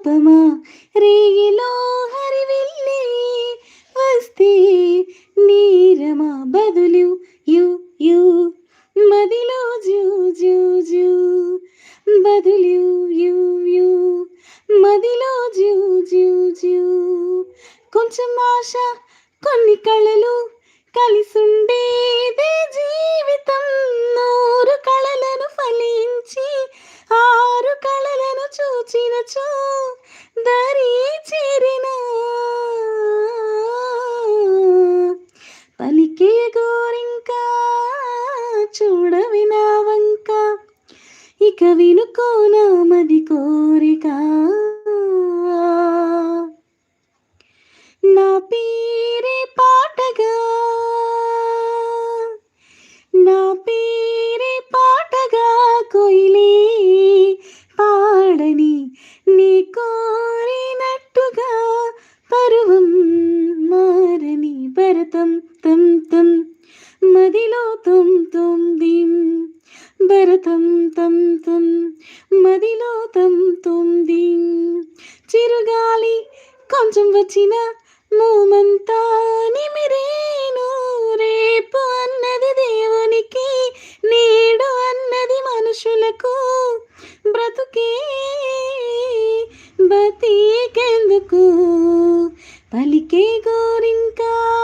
రూపమా రేగిలో హరివిల్లే వస్తే నీరమా బదులు you you మదిలో జూ జూ జూ బదులు యు యు మదిలో జూ జూ జూ కొంచెం ఆశ కొన్ని కళలు కలిసుండేదే జీవితం 100 కళలను ఫలించి 6 కళలను చూచినచో దరి చేరిన పలికే గోరింక చూడవి నా వంక ఇక వినుకోనా మది కోరిక నా పేరే పాటగా నా పేరే పాటగా కోయిలే పాడని నీ కోరినట్టుగా పరువం మారని భరతం తం తం మదిలో తుం తుం దిం భరతం తం తం మదిలో తం తుం దిం చిరుగాలి కొంచెం వచ్చిన మోమంతా నిమిరేను రేపు అన్నది దేవునికి నేడు అన్నది మనుషులకు బ్రతుకే బతికెందుకు పలికే గో